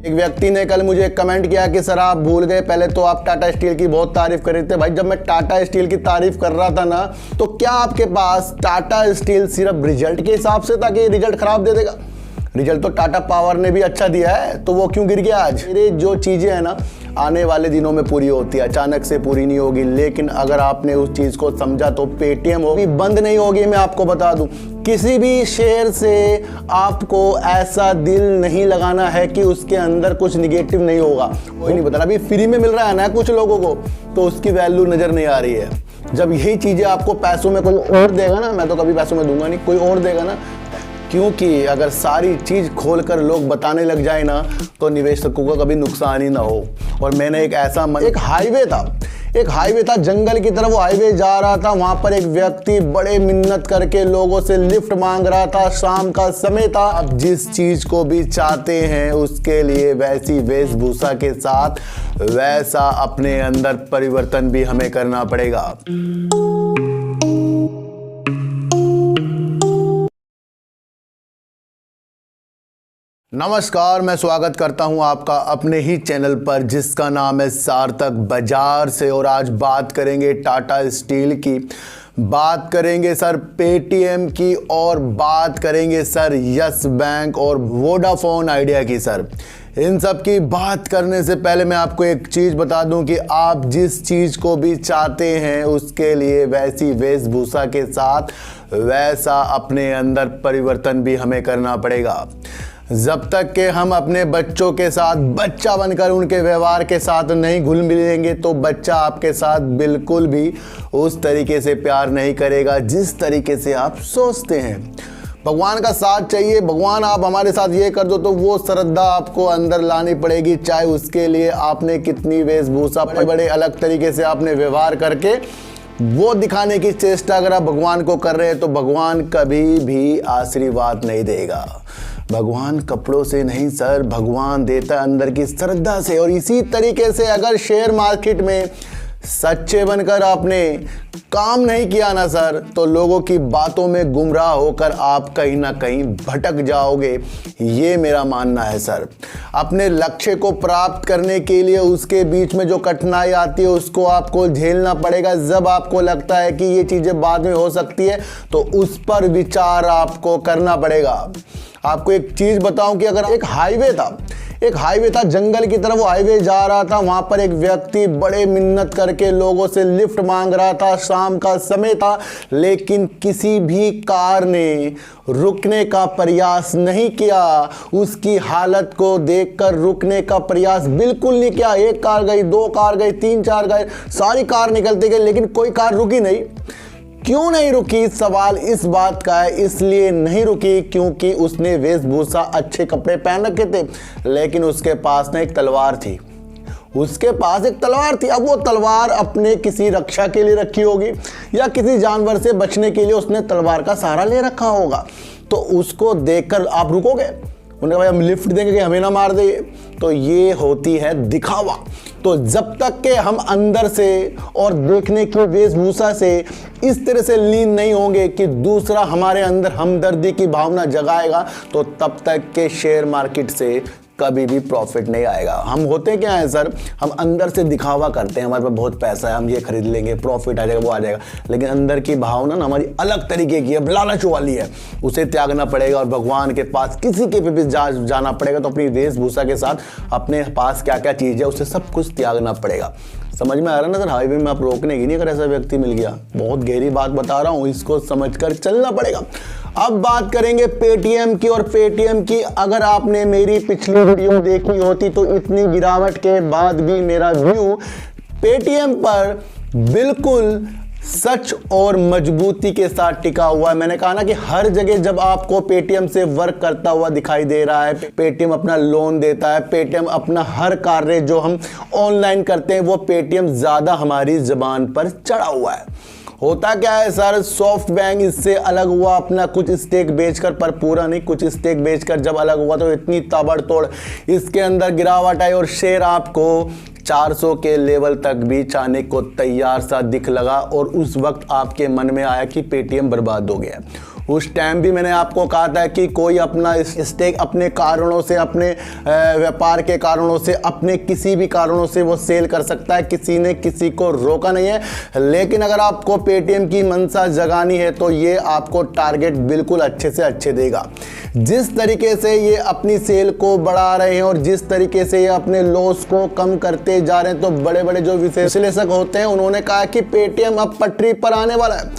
एक व्यक्ति ने कल मुझे कमेंट किया कि सर आप भूल गए, पहले तो आप टाटा स्टील की बहुत तारीफ कर रहे थे। भाई जब मैं टाटा स्टील की तारीफ कर रहा था ना, तो क्या आपके पास टाटा स्टील सिर्फ रिजल्ट के हिसाब से था कि रिजल्ट खराब दे देगा? रिजल्ट तो टाटा पावर ने भी अच्छा दिया है, तो वो क्यों गिर गया आज? मेरे जो चीज़ें हैं ना आने वाले दिनों में पूरी होती है, अचानक से पूरी नहीं होगी। लेकिन अगर आपने उस चीज़ को समझा तो पेटीएम होगी, बंद नहीं होगी। मैं आपको बता दूं, किसी भी शेयर से आपको ऐसा दिल नहीं लगाना है कि उसके अंदर कुछ निगेटिव नहीं होगा। कोई नहीं बता रहा, अभी फ्री में मिल रहा है ना कुछ लोगों को, तो उसकी वैल्यू नज़र नहीं आ रही है। जब यही चीज़ें आपको पैसों में कोई और देगा ना, मैं तो कभी पैसों में दूंगा नहीं, कोई और देगा ना, क्योंकि अगर सारी चीज़ खोलकर लोग बताने लग जाए ना तो निवेशकों को कभी नुकसान ही ना हो। और मैंने एक हाईवे था जंगल की तरफ, वो हाईवे जा रहा था, वहां पर एक व्यक्ति बड़े मिन्नत करके लोगों से लिफ्ट मांग रहा था, शाम का समय था। अब जिस चीज को भी चाहते हैं उसके लिए वैसी वेशभूषा के साथ वैसा अपने अंदर परिवर्तन भी हमें करना पड़ेगा। नमस्कार, मैं स्वागत करता हूं आपका अपने ही चैनल पर जिसका नाम है सार्थक बाजार से। और आज बात करेंगे टाटा स्टील की, बात करेंगे सर पेटीएम की, और बात करेंगे सर यस बैंक और वोडाफोन आइडिया की। सर इन सब की बात करने से पहले मैं आपको एक चीज़ बता दूं कि आप जिस चीज़ को भी चाहते हैं उसके लिए वैसी वेशभूषा के साथ वैसा अपने अंदर परिवर्तन भी हमें करना पड़ेगा। जब तक कि हम अपने बच्चों के साथ बच्चा बनकर उनके व्यवहार के साथ नहीं घुल मिलेंगे तो बच्चा आपके साथ बिल्कुल भी उस तरीके से प्यार नहीं करेगा जिस तरीके से आप सोचते हैं। भगवान का साथ चाहिए, भगवान आप हमारे साथ ये कर दो, तो वो श्रद्धा आपको अंदर लानी पड़ेगी, चाहे उसके लिए आपने कितनी वेशभूषा बड़े अलग तरीके से आपने व्यवहार करके वो दिखाने की चेष्टा अगर आप भगवान को कर रहे हैं तो भगवान कभी भी आशीर्वाद नहीं देगा। भगवान कपड़ों से नहीं सर, भगवान देता अंदर की श्रद्धा से। और इसी तरीके से अगर शेयर मार्केट में सच्चे बनकर आपने काम नहीं किया ना सर, तो लोगों की बातों में गुमराह होकर आप कहीं ना कहीं भटक जाओगे, ये मेरा मानना है सर। अपने लक्ष्य को प्राप्त करने के लिए उसके बीच में जो कठिनाई आती है उसको आपको झेलना पड़ेगा। जब आपको लगता है कि ये चीज़ें बाद में हो सकती है तो उस पर विचार आपको करना पड़ेगा। आपको एक चीज़ बताऊं कि अगर एक हाईवे था जंगल की तरफ, वो हाईवे जा रहा था, वहां पर एक व्यक्ति बड़े मिन्नत करके लोगों से लिफ्ट मांग रहा था, शाम का समय था, लेकिन किसी भी कार ने रुकने का प्रयास नहीं किया। उसकी हालत को देखकर रुकने का प्रयास बिल्कुल नहीं किया। एक कार गई, दो कार गई, तीन चार गए, सारी कार निकलती गई, लेकिन कोई कार रुकी नहीं। क्यों नहीं रुकी? सवाल इस बात का है, इसलिए नहीं रुकी क्योंकि उसने वेशभूषा अच्छे कपड़े पहन रखे थे, लेकिन उसके पास ना एक तलवार थी। अब वो तलवार अपने किसी रक्षा के लिए रखी होगी या किसी जानवर से बचने के लिए उसने तलवार का सहारा ले रखा होगा। तो उसको देखकर आप रुकोगे? उन्हें भाई हम लिफ्ट देंगे कि हमें ना मार दे। तो ये होती है दिखावा। तो जब तक के हम अंदर से और देखने की वेशभूषा से इस तरह से लीन नहीं होंगे कि दूसरा हमारे अंदर हमदर्दी की भावना जगाएगा, तो तब तक के शेयर मार्केट से कभी भी प्रॉफिट नहीं आएगा। हम होते क्या है सर, हम अंदर से दिखावा करते हैं, हमारे पास बहुत पैसा है, हम ये खरीद लेंगे, प्रॉफिट आ जाएगा, वो आ जाएगा, लेकिन अंदर की भावना ना हमारी अलग तरीके की है, लालच वाली है। उसे त्यागना पड़ेगा और भगवान के पास किसी के भी जाना पड़ेगा। तो अपनी वेशभूषा के साथ अपने पास क्या क्या चीज़ है उसे सब कुछ त्यागना पड़ेगा। समझ में आ रहा है ना सर? हाईवे में आप रोकने की नहीं, अगर ऐसा व्यक्ति मिल गया, बहुत गहरी बात बता रहा हूँ, इसको समझकर चलना पड़ेगा। अब बात करेंगे पेटीएम की। और पेटीएम की अगर आपने मेरी पिछली वीडियो देखी होती तो इतनी गिरावट के बाद भी मेरा व्यू पेटीएम पर बिल्कुल सच और मजबूती के साथ टिका हुआ है। मैंने कहा ना कि हर जगह जब आपको पेटीएम से वर्क करता हुआ दिखाई दे रहा है, पेटीएम अपना लोन देता है, पेटीएम अपना हर कार्य जो हम ऑनलाइन करते हैं वो पेटीएम ज़्यादा हमारी ज़बान पर चढ़ा हुआ है। होता क्या है सर, सॉफ्ट बैंक इससे अलग हुआ अपना कुछ स्टेक बेचकर, पर पूरा नहीं, कुछ स्टेक बेचकर जब अलग हुआ तो इतनी ताबड़तोड़ इसके अंदर गिरावट आई और शेयर आपको 400 के लेवल तक भी जाने को तैयार सा दिख लगा। और उस वक्त आपके मन में आया कि पेटीएम बर्बाद हो गया। उस टाइम भी मैंने आपको कहा था कि कोई अपना स्टेक अपने कारणों से, अपने व्यापार के कारणों से, अपने किसी भी कारणों से वो सेल कर सकता है, किसी ने किसी को रोका नहीं है। लेकिन अगर आपको पेटीएम की मंशा जगानी है तो ये आपको टारगेट बिल्कुल अच्छे से अच्छे देगा। जिस तरीके से ये अपनी सेल को बढ़ा रहे हैं और जिस तरीके से ये अपने लॉस को कम करते जा रहे हैं, तो बड़े बड़े जो विश्लेषक होते हैं उन्होंने कहा कि पेटीएम अब पटरी पर आने वाला है।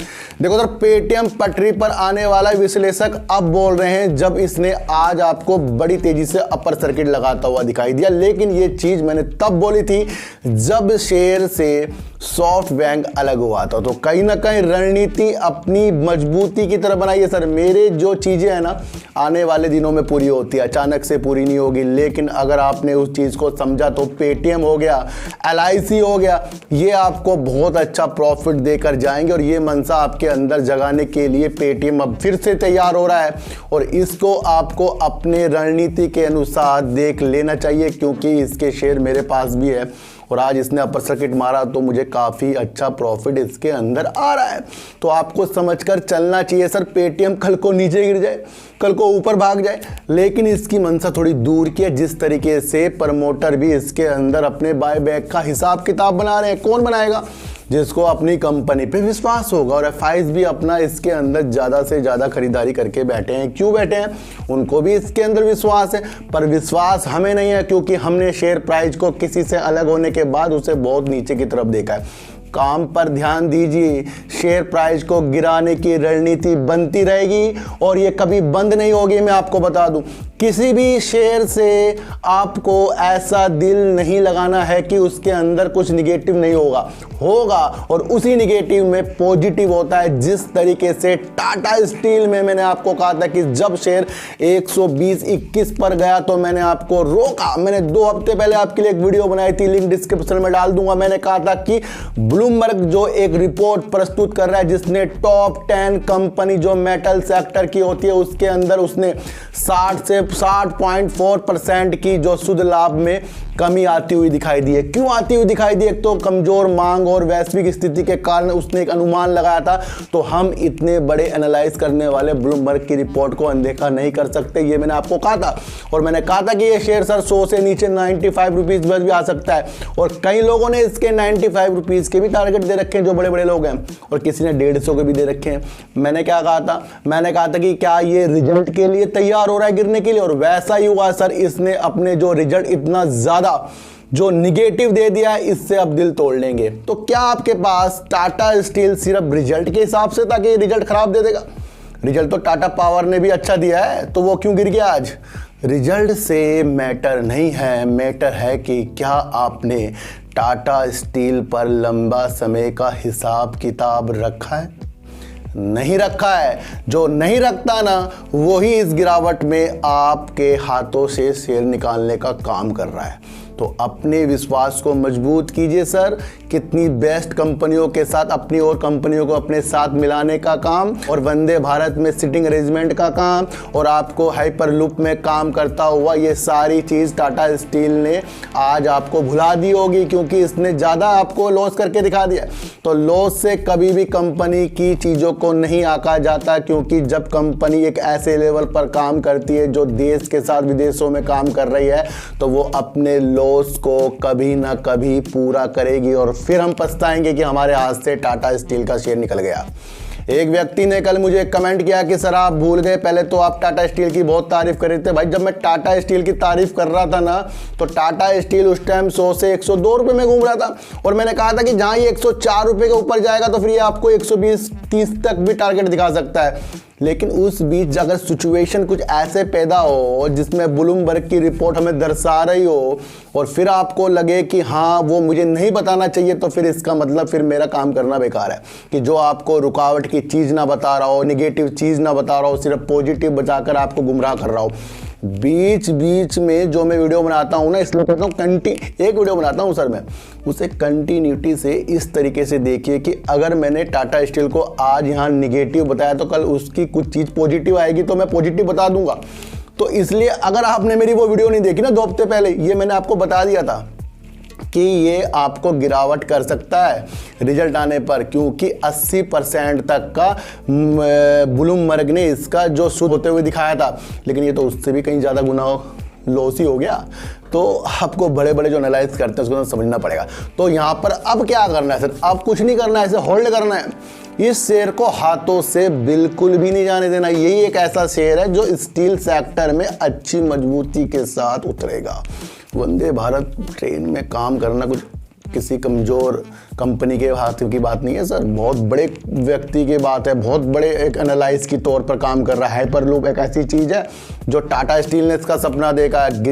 देखो सर, पेटीएम पटरी पर आने वाला विश्लेषक अब बोल रहे हैं जब इसने आज आपको बड़ी तेजी से अपर सर्किट लगाता हुआ दिखाई दिया। लेकिन ये चीज मैंने तब बोली थी जब शेयर से सॉफ्टबैंक अलग हुआ था। तो कहीं ना कहीं रणनीति अपनी मजबूती की तरह बनाइए सर। मेरे जो चीजें हैं ना, आने वाले दिनों में पूरी होती है, अचानक से पूरी नहीं होगी। लेकिन अगर आपने उस चीज को समझा तो पेटीएम हो गया, LIC हो गया, ये आपको बहुत अच्छा प्रॉफिट देकर जाएंगे। और ये मंशा आपके अंदर जगाने के लिए पेटीएम अब फिर से तैयार हो रहा है और इसको आपको अपने रणनीति के अनुसार देख लेना चाहिए, क्योंकि इसके शेयर मेरे पास भी है और आज इसने अपर सर्किट मारा तो मुझे काफ़ी अच्छा प्रॉफिट इसके अंदर आ रहा है। तो आपको समझकर चलना चाहिए सर। पेटीएम कल को नीचे गिर जाए, कल को ऊपर भाग जाए, लेकिन इसकी मंशा थोड़ी दूर की है। जिस तरीके से प्रमोटर भी इसके अंदर अपने बायबैक का हिसाब किताब बना रहे हैं, कौन बनाएगा? जिसको अपनी कंपनी पे विश्वास होगा। और FIs भी अपना इसके अंदर ज़्यादा से ज़्यादा खरीदारी करके बैठे हैं। क्यों बैठे हैं? उनको भी इसके अंदर विश्वास है, पर विश्वास हमें नहीं है, क्योंकि हमने शेयर प्राइस को किसी से अलग होने के बाद उसे बहुत नीचे की तरफ देखा है। काम पर ध्यान दीजिए, शेयर प्राइस को गिराने की रणनीति बनती रहेगी और ये कभी बंद नहीं होगी। मैं आपको बता दूं, किसी भी शेयर से आपको ऐसा दिल नहीं लगाना है कि उसके अंदर कुछ निगेटिव नहीं होगा और उसी निगेटिव में पॉजिटिव होता है। जिस तरीके से टाटा स्टील में मैंने आपको कहा था कि जब शेयर 120-21 पर गया तो मैंने आपको रोका। मैंने 2 हफ्ते पहले आपके लिए एक वीडियो बनाई थी, लिंक डिस्क्रिप्शन में डाल दूंगा। मैंने कहा था कि ब्लूमबर्ग जो एक रिपोर्ट प्रस्तुत कर रहा है जिसने टॉप 10 कंपनी जो मेटल सेक्टर की होती है उसके अंदर उसने 60.4% की जो शुद्ध लाभ में कमी आती हुई दिखाई दी है। क्यों आती हुई दिखाई दी? एक तो कमजोर मांग और वैश्विक स्थिति के कारण उसने एक अनुमान लगाया था। तो हम इतने बड़े एनालाइज करने वाले ब्लूमबर्ग की रिपोर्ट को अनदेखा नहीं कर सकते, ये मैंने आपको कहा था। और मैंने कहा था कि ये शेयर सर 100 से नीचे 95 रुपीज बस भी आ सकता है। और कई लोगों ने इसके 95 रुपीज के भी टारगेट दे रखे हैं, जो बड़े बड़े लोग हैं, और किसी ने 150 के भी दे रखे हैं। मैंने क्या कहा था? मैंने कहा था कि क्या ये रिजल्ट के लिए तैयार हो रहा है गिरने के लिए, और वैसा ही हुआ सर। इसने अपने जो रिजल्ट इतना ज्यादा जो निगेटिव दे दिया है, इससे अब दिल तोड़ लेंगे। तो क्या आपके पास टाटा स्टील सिर्फ रिजल्ट के हिसाब से था कि रिजल्ट खराब दे देगा? रिजल्ट तो टाटा पावर ने भी अच्छा दिया है, तो वो क्यों गिर गया आज? रिजल्ट से मैटर नहीं है, मैटर है कि क्या आपने टाटा स्टील पर लंबा समय का हिसाब किताब रखा है। नहीं रखा है। जो नहीं रखता ना, वही इस गिरावट में आपके हाथों से शेयर निकालने का काम कर रहा है। तो अपने विश्वास को मजबूत कीजिए सर। कितनी बेस्ट कंपनियों के साथ अपनी और कंपनियों को अपने साथ मिलाने का काम, और वंदे भारत में सिटिंग अरेंजमेंट का काम, और आपको हाइपर लूप में काम करता हुआ, ये सारी चीज़ टाटा स्टील ने आज आपको भुला दी होगी, क्योंकि इसने ज़्यादा आपको लॉस करके दिखा दिया। तो लॉस से कभी भी कंपनी की चीज़ों को नहीं आंका जाता, क्योंकि जब कंपनी एक ऐसे लेवल पर काम करती है जो देश के साथ विदेशों में काम कर रही है, तो वो अपने लॉस को कभी ना कभी पूरा करेगी और फिर हम पछताएंगे कि हमारे हाथ से टाटा स्टील का शेयर निकल गया। एक व्यक्ति ने कल मुझे कमेंट किया कि सर आप भूल गए, पहले तो आप टाटा स्टील की बहुत तारीफ कर रहे थे। भाई, जब मैं टाटा स्टील की तारीफ कर रहा था ना, तो टाटा स्टील उस टाइम 100 से 102 रुपए में घूम रहा था, और मैंने कहा था कि जहां ये 104 रुपए के ऊपर जाएगा तो फिर ये आपको 120-30 तक भी टारगेट दिखा सकता है। लेकिन उस बीच अगर सिचुएशन कुछ ऐसे पैदा हो जिसमें ब्लूमबर्ग की रिपोर्ट हमें दर्शा रही हो और फिर आपको लगे कि हाँ वो मुझे नहीं बताना चाहिए, तो फिर इसका मतलब फिर मेरा काम करना बेकार है। कि जो आपको रुकावट की चीज़ ना बता रहा हो, निगेटिव चीज़ ना बता रहा हो, सिर्फ पॉजिटिव बचाकर आपको गुमराह कर रहा हो। बीच बीच में जो मैं वीडियो बनाता हूँ ना, इसलिए कहता हूँ एक वीडियो बनाता हूँ सर मैं, उसे कंटिन्यूटी से इस तरीके से देखिए कि अगर मैंने टाटा स्टील को आज यहाँ निगेटिव बताया तो कल उसकी कुछ चीज़ पॉजिटिव आएगी तो मैं पॉजिटिव बता दूंगा। तो इसलिए अगर आपने मेरी वो वीडियो नहीं देखी ना 2 हफ्ते पहले, ये मैंने आपको बता दिया था कि ये आपको गिरावट कर सकता है रिजल्ट आने पर, क्योंकि 80% तक का ब्लूमबर्ग ने इसका जो सूद होते हुए दिखाया था, लेकिन ये तो उससे भी कहीं ज़्यादा गुना लॉस ही हो गया। तो आपको बड़े बड़े जो एनालाइज करते हैं उसको समझना पड़ेगा। तो यहाँ पर अब क्या करना है सर? अब कुछ नहीं करना है, इसे होल्ड करना है। इस शेयर को हाथों से बिल्कुल भी नहीं जाने देना। यही एक ऐसा शेयर है जो स्टील सेक्टर में अच्छी मजबूती के साथ उतरेगा। वंदे भारत ट्रेन में काम करना कुछ किसी कमज़ोर कंपनी के हाथ की बात नहीं है सर, बहुत बड़े व्यक्ति की बात है, बहुत बड़े एक एनालाइज के तौर पर काम कर रहा है। हाइपरलूप एक ऐसी चीज़ है जो टाटा स्टील ने इसका सपना देखा है,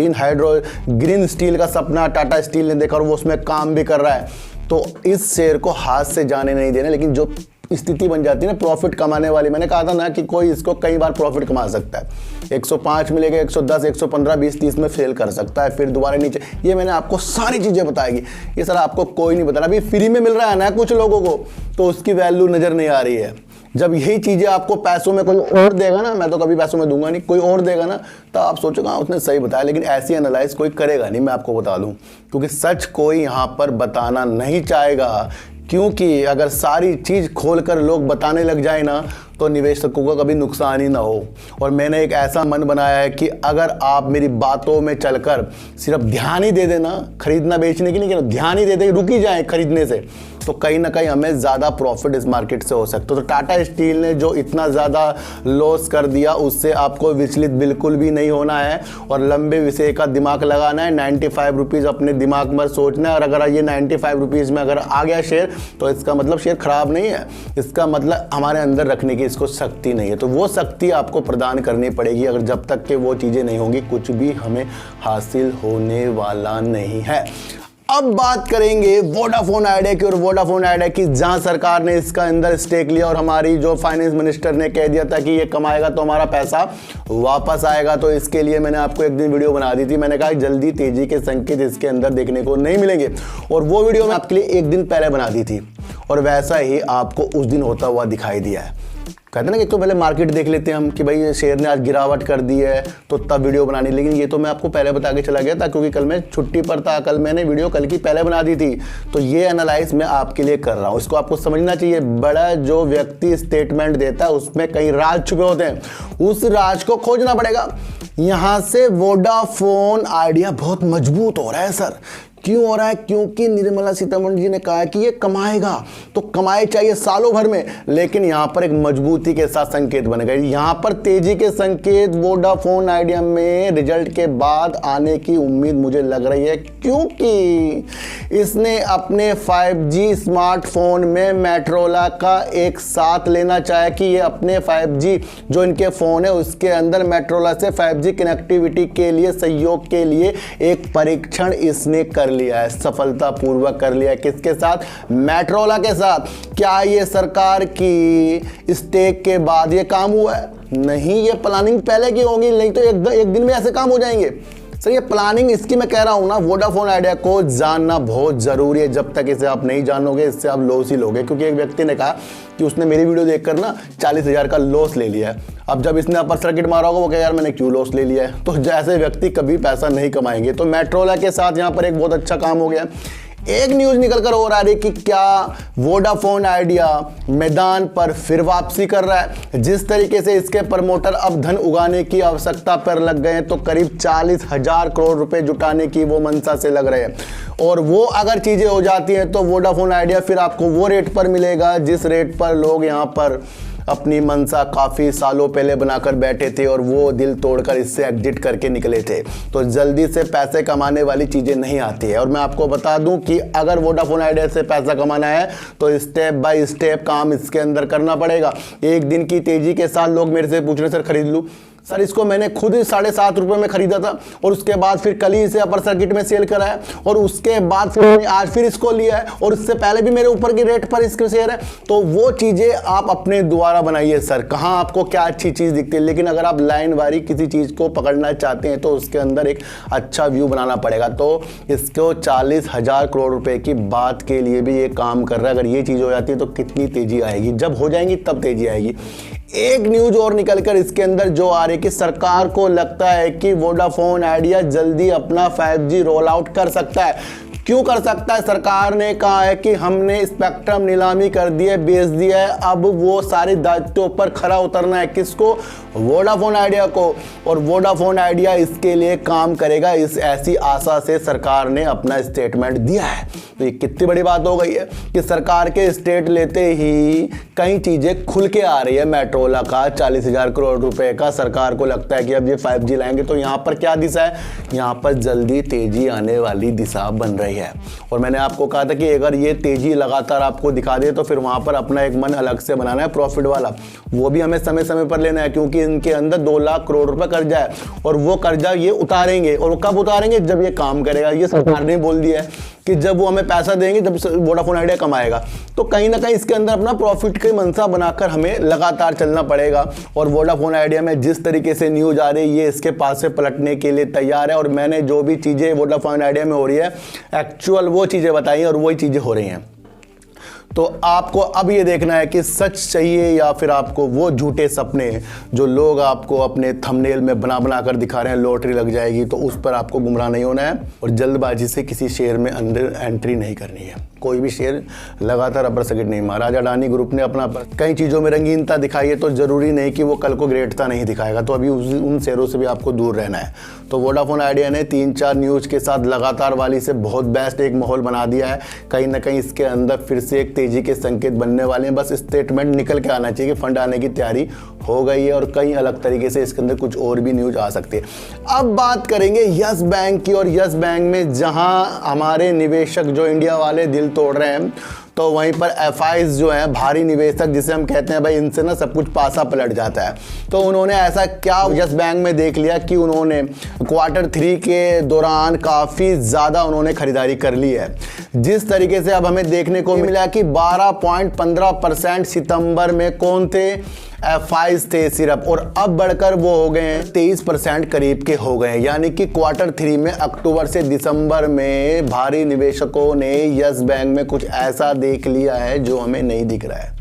ग्रीन स्टील का सपना टाटा स्टील ने देखा और वो उसमें काम भी कर रहा है। तो इस शेयर को हाथ से जाने नहीं देना, लेकिन जो स्थिति बन जाती है ना प्रॉफिट कमाने वाली, मैंने कहा था ना कि कोई इसको कई बार प्रॉफिट कमा सकता है, 105 मिलेगा, 110, 115, 20, 30 में फेल कर सकता है, फिर दोबारा नीचे। ये मैंने आपको सारी चीज़ें बताएगी, ये सर आपको कोई नहीं बता रहा। अभी फ्री में मिल रहा है ना कुछ लोगों को, तो उसकी वैल्यू नज़र नहीं आ रही है। जब यही चीज़ें आपको पैसों में कोई और देगा ना, मैं तो कभी पैसों में दूंगा नहीं, कोई और देगा ना, तो आप सोचोगे हाँ उसने सही बताया, लेकिन ऐसी एनालाइज कोई करेगा नहीं, मैं आपको बता दूं, क्योंकि सच कोई यहाँ पर बताना नहीं चाहेगा। क्योंकि अगर सारी चीज़ खोलकर लोग बताने लग जाए ना, तो निवेशकों को कभी नुकसान ही ना हो। और मैंने एक ऐसा मन बनाया है कि अगर आप मेरी बातों में चलकर सिर्फ ध्यान ही दे देना, खरीदना बेचने की नहीं, ध्यान ही दे दे, रुक ही जाए खरीदने से, तो कहीं ना कहीं हमें ज़्यादा प्रॉफिट इस मार्केट से हो सकता है। तो टाटा स्टील ने जो इतना ज़्यादा लॉस कर दिया, उससे आपको विचलित बिल्कुल भी नहीं होना है और लंबे विषय का दिमाग लगाना है। 95 रुपीज़ अपने दिमाग में सोचना है, और अगर ये 95 रुपीज़ में अगर आ गया शेयर, तो इसका मतलब शेयर खराब नहीं है, इसका मतलब हमारे अंदर रखने की इसको शक्ति नहीं है। तो वो शक्ति आपको प्रदान करनी पड़ेगी, अगर जब तक के वो चीज़ें नहीं होंगी कुछ भी हमें हासिल होने वाला नहीं है। अब बात करेंगे वोडाफोन आइडिया की, और वोडाफोन आइडिया की जहां सरकार ने इसका अंदर स्टेक लिया और हमारी जो फाइनेंस मिनिस्टर ने कह दिया था कि ये कमाएगा तो हमारा पैसा वापस आएगा, तो इसके लिए मैंने आपको एक दिन वीडियो बना दी थी। मैंने कहा जल्दी तेजी के संकेत इसके अंदर देखने को नहीं मिलेंगे, और वो वीडियो मैं आपके लिए एक दिन पहले बना दी थी, और वैसा ही आपको उस दिन होता हुआ दिखाई दिया है। कहते हैं ना कि तो पहले मार्केट देख लेते हैं हम कि भाई ये शेयर ने आज गिरावट कर दी है तो तब वीडियो बनानी, लेकिन ये तो मैं आपको पहले बता के चला गया था, क्योंकि कल मैं छुट्टी पर था, कल मैंने वीडियो कल की पहले बना दी थी। तो ये एनालाइज मैं आपके लिए कर रहा हूँ, इसको आपको समझना चाहिए। बड़ा जो व्यक्ति स्टेटमेंट देता है उसमें कई राज छुपे होते हैं, उस राज को खोजना पड़ेगा। यहाँ से वोडाफोन आइडिया बहुत मजबूत हो रहा है सर। क्यों हो रहा है? क्योंकि निर्मला सीतारमण जी ने कहा कि ये कमाएगा, तो कमाए चाहिए सालों भर में, लेकिन यहाँ पर एक मजबूती के साथ संकेत बनेगा। यहाँ पर तेजी के संकेत वोडाफोन आइडिया में रिजल्ट के बाद आने की उम्मीद मुझे लग रही है, क्योंकि इसने अपने 5G स्मार्टफोन में मेट्रोला का एक साथ लेना चाहे कि ये अपने 5G जो इनके फ़ोन है उसके अंदर मेट्रोला से 5G कनेक्टिविटी के लिए सहयोग के लिए एक परीक्षण इसने कर लिया है, सफलतापूर्वक कर लिया है। किसके साथ? मेट्रोला के साथ। क्या ये सरकार की स्टेक के बाद ये काम हुआ है? नहीं, ये प्लानिंग पहले की होगी, नहीं तो एक दिन में ऐसे काम हो जाएंगे सर। ये प्लानिंग इसकी मैं कह रहा हूं ना, वोडाफोन आइडिया को जानना बहुत जरूरी है। जब तक इसे आप नहीं जानोगे इससे आप लॉस ही लोगे, क्योंकि एक व्यक्ति ने कहा कि उसने मेरी वीडियो देखकर ना 40,000 का लॉस ले लिया है। अब जब इसने अपर सर्किट मारा होगा वो कहे यार मैंने क्यों लॉस ले लिया है। तो जैसे व्यक्ति कभी पैसा नहीं कमाएंगे। तो मेट्रोला के साथ यहाँ पर एक बहुत अच्छा काम हो गया। एक न्यूज निकल कर हो रहा है कि क्या वोडाफोन आइडिया मैदान पर फिर वापसी कर रहा है। जिस तरीके से इसके प्रमोटर अब धन उगाने की आवश्यकता पर लग गए हैं, तो करीब 40,000 करोड़ रुपए जुटाने की वो मंशा से लग रहे हैं, और वो अगर चीजें हो जाती हैं तो वोडाफोन आइडिया फिर आपको वो रेट पर मिलेगा जिस रेट पर लोग यहाँ पर अपनी मंशा काफ़ी सालों पहले बनाकर बैठे थे और वो दिल तोड़कर इससे एग्जिट करके निकले थे। तो जल्दी से पैसे कमाने वाली चीज़ें नहीं आती है। और मैं आपको बता दूं कि अगर वोडाफोन आइडिया से पैसा कमाना है तो स्टेप बाय स्टेप काम इसके अंदर करना पड़ेगा। एक दिन की तेज़ी के साथ लोग मेरे से पूछ रहे सर खरीद लूँ। सर इसको मैंने खुद ही 7.5 रुपये में खरीदा था, और उसके बाद फिर कल ही इसे अपर सर्किट में सेल कराया, और उसके बाद फिर मैंने आज फिर इसको लिया है, और इससे पहले भी मेरे ऊपर की रेट पर इसके शेयर है। तो वो चीज़ें आप अपने द्वारा बनाइए सर, कहाँ आपको क्या अच्छी चीज़ दिखती है। लेकिन अगर आप लाइन वारी किसी चीज़ को पकड़ना चाहते हैं तो उसके अंदर एक अच्छा व्यू बनाना पड़ेगा। तो इसको 40,000 करोड़ रुपए की बात के लिए भी ये काम कर रहा है। अगर ये चीज़ हो जाती है तो कितनी तेज़ी आएगी, जब हो जाएंगी तब तेज़ी आएगी। एक न्यूज और निकलकर इसके अंदर जो आ रही है कि सरकार को लगता है कि वोडाफोन आइडिया जल्दी अपना 5G रोल आउट कर सकता है। क्यों कर सकता है? सरकार ने कहा है कि हमने स्पेक्ट्रम नीलामी कर दी है, बेच दिया है, अब वो सारे दायित्वों पर खरा उतरना है। किसको? वोडाफोन आइडिया को। और वोडाफोन आइडिया इसके लिए काम करेगा, इस ऐसी आशा से सरकार ने अपना स्टेटमेंट दिया है। तो ये कितनी बड़ी बात हो गई है कि सरकार के स्टेट लेते ही कई चीजें खुल के आ रही है। मेट्रोला का 40,000 करोड़ रुपए का, सरकार को लगता है कि अब ये 5G लाएंगे, तो यहाँ पर क्या दिशा है? यहाँ पर जल्दी तेजी आने वाली दिशा बन रही है। और मैंने आपको कहा था कि अगर ये तेजी लगातार आपको दिखा दे तो फिर वहां पर अपना एक मन अलग से बनाना है, प्रॉफिट वाला। वो भी हमें समय समय पर लेना है, क्योंकि इनके अंदर 2 लाख करोड़ रुपए कर्जा है और वो कर्जा ये उतारेंगे। और वो कब उतारेंगे? जब ये काम करेगा। ये सरकार ने बोल दिया है कि जब वो हमें पैसा देंगे, जब वोडाफोन आइडिया कमाएगा। तो कहीं ना कहीं इसके अंदर अपना प्रॉफिट की मंशा बनाकर हमें लगातार चलना पड़ेगा। और वोडाफोन आइडिया में जिस तरीके से न्यूज आ रही है, ये इसके पास से पलटने के लिए तैयार है। और मैंने जो भी चीजें वोडाफोन आइडिया में हो रही है, एक्चुअल वो चीजें बताई और वही चीजें हो रही हैं। तो आपको अब ये देखना है कि सच चाहिए या फिर आपको वो झूठे सपने जो लोग आपको अपने थंबनेल में बना बना कर दिखा रहे हैं, लॉटरी लग जाएगी, तो उस पर आपको गुमराह नहीं होना है। और जल्दबाजी से किसी शेयर में अंदर एंट्री नहीं करनी है। कोई भी शेयर लगातार अपर सर्किट नहीं मारा। आज अडानी ग्रुप ने अपना कई चीज़ों में रंगीनता दिखाई है, तो जरूरी नहीं कि वो कल को ग्रेटता नहीं दिखाएगा। तो अभी उन शेयरों से भी आपको दूर रहना है। तो वोडाफोन आइडिया ने 3-4 न्यूज़ के साथ लगातार वाली से बहुत बेस्ट एक माहौल बना दिया है। कहीं ना कहीं इसके अंदर फिर से एक तेजी के संकेत बनने वाले हैं। बस स्टेटमेंट निकल के आना चाहिए कि फंड आने की तैयारी हो गई है। और कई अलग तरीके से इसके अंदर कुछ और भी न्यूज आ सकती है। अब बात करेंगे यस बैंक की। और यस बैंक में जहां हमारे निवेशक जो इंडिया वाले दिल तोड़ रहे हैं, तो वहीं पर एफआईज जो हैं, भारी निवेशक जिसे हम कहते हैं, भाई इनसे ना सब कुछ पासा पलट जाता है। तो उन्होंने ऐसा क्या यस बैंक में देख लिया कि उन्होंने Q3 के दौरान काफ़ी ज़्यादा उन्होंने खरीदारी कर ली है। जिस तरीके से अब हमें देखने को मिला कि 12.15% सितंबर में कौन थे? एफआईज थे सिर्फ। और अब बढ़कर वो हो गए हैं 23% करीब के हो गए हैं। यानी कि Q3 में अक्टूबर से दिसंबर में भारी निवेशकों ने यस बैंक में कुछ ऐसा देख लिया है जो हमें नहीं दिख रहा है।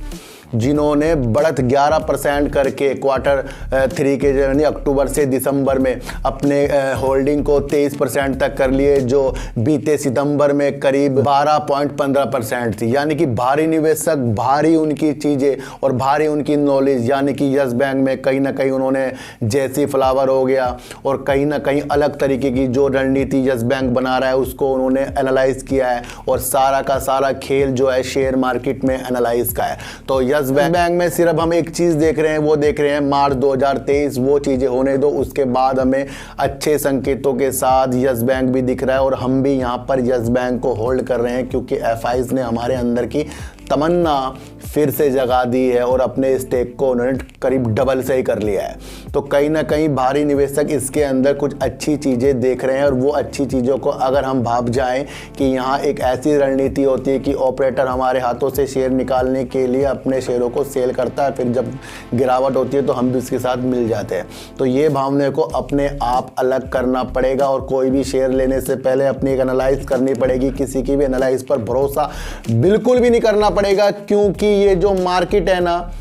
जिन्होंने बढ़त 11% करके Q3 के यानी अक्टूबर से दिसंबर में अपने होल्डिंग को 23% तक कर लिए, जो बीते सितंबर में करीब 12.15% थी। यानी कि भारी निवेशक, भारी उनकी चीज़ें और भारी उनकी नॉलेज, यानी कि यस बैंक में कहीं ना कहीं उन्होंने जैसी फ्लावर हो गया और कहीं ना कहीं अलग तरीके की जो रणनीति यस बैंक बना रहा है उसको उन्होंने एनालाइज किया है। और सारा का सारा खेल जो है शेयर मार्केट में एनालाइज का है। तो यस बैंक में सिर्फ हम एक चीज देख रहे हैं, वो देख रहे हैं मार्च 2023, वो चीजें होने दो। उसके बाद हमें अच्छे संकेतों के साथ यस बैंक भी दिख रहा है। और हम भी यहाँ पर यस बैंक को होल्ड कर रहे हैं, क्योंकि एफआईज ने हमारे अंदर की तमन्ना फिर से जगा दी है और अपने स्टेक को उन्होंने करीब डबल से ही कर लिया है। तो कहीं ना कहीं भारी निवेशक इसके अंदर कुछ अच्छी चीज़ें देख रहे हैं। और वो अच्छी चीज़ों को अगर हम भाप जाएं कि यहाँ एक ऐसी रणनीति होती है कि ऑपरेटर हमारे हाथों से शेयर निकालने के लिए अपने शेयरों को सेल करता है, फिर जब गिरावट होती है तो हम भी उसके साथ मिल जाते हैं। तो ये भावना को अपने आप अलग करना पड़ेगा। और कोई भी शेयर लेने से पहले अपनी एक एनालाइज करनी पड़ेगी। किसी की भी एनालाइज पर भरोसा बिल्कुल भी नहीं करना पड़ेगा, क्योंकि ये जो मार्केट है ना,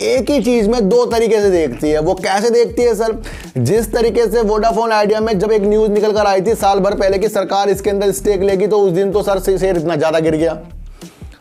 एक ही चीज में 2 तरीके से देखती है। वो कैसे देखती है सर? जिस तरीके से वोडाफोन आइडिया में जब एक न्यूज निकल कर आई थी साल भर पहले कि सरकार इसके अंदर स्टेक लेगी, तो उस दिन तो सर शेयर इतना ज्यादा गिर गया।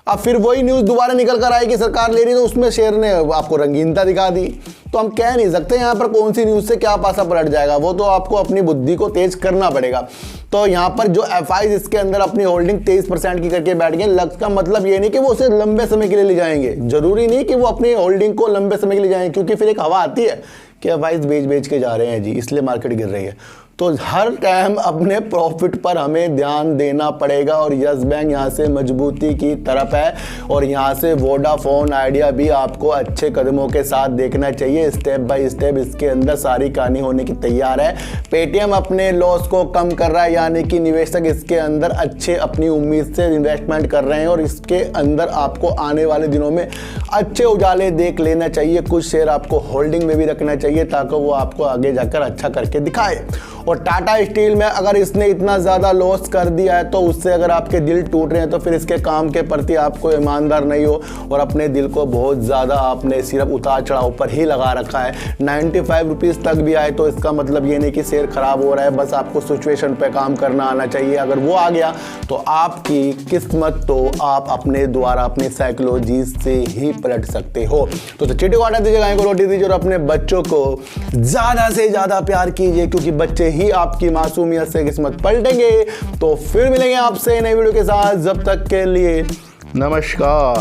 अब फिर वही न्यूज दोबारा निकल कर आई कि सरकार ले रही, तो उसमें शेयर ने आपको रंगीनता दिखा दी। तो हम कह नहीं सकते यहाँ पर कौन सी न्यूज से क्या पासा पलट जाएगा। वो तो आपको अपनी बुद्धि को तेज करना पड़ेगा। तो यहाँ पर जो एफआईज इसके अंदर अपनी होल्डिंग 23% की करके बैठ गए, लक्ष्य का मतलब ये नहीं कि वो उसे लंबे समय के लिए ले जाएंगे। जरूरी नहीं कि वो अपनी होल्डिंग को लंबे समय के लिए जाएंगे, क्योंकि फिर एक हवा आती है कि एफआईज बेच के जा रहे हैं जी, इसलिए मार्केट गिर रही है। तो हर टाइम अपने प्रॉफिट पर हमें ध्यान देना पड़ेगा। और यस बैंक यहाँ से मजबूती की तरफ है। और यहाँ से वोडाफोन आइडिया भी आपको अच्छे कदमों के साथ देखना चाहिए। स्टेप बाय स्टेप इसके अंदर सारी कहानी होने की तैयार है। पेटीएम अपने लॉस को कम कर रहा है, यानी कि निवेशक इसके अंदर अच्छे अपनी उम्मीद से इन्वेस्टमेंट कर रहे हैं। और इसके अंदर आपको आने वाले दिनों में अच्छे उजाले देख लेना चाहिए। कुछ शेयर आपको होल्डिंग में भी रखना चाहिए, ताकि वो आपको आगे जाकर अच्छा करके दिखाए। और टाटा स्टील में अगर इसने इतना ज़्यादा लॉस कर दिया है तो उससे अगर आपके दिल टूट रहे हैं तो फिर इसके काम के प्रति आपको ईमानदार नहीं हो और अपने दिल को बहुत ज़्यादा आपने सिर्फ उतार चढ़ाव पर ही लगा रखा है। 95 रुपीज़ तक भी आए तो इसका मतलब ये नहीं कि शेयर खराब हो रहा है, बस आपको सिचुएशन पे काम करना आना चाहिए। अगर वो आ गया तो आपकी किस्मत तो आप अपने द्वारा अपनी साइकोलॉजी से ही पलट सकते हो। तो चीटी को हटा दीजिए, गाय को रोटी दीजिए और अपने बच्चों को ज़्यादा से ज़्यादा प्यार कीजिए, क्योंकि बच्चे ही आपकी मासूमियत से किस्मत पलटेंगे। तो फिर मिलेंगे आपसे नई वीडियो के साथ, जब तक के लिए नमस्कार।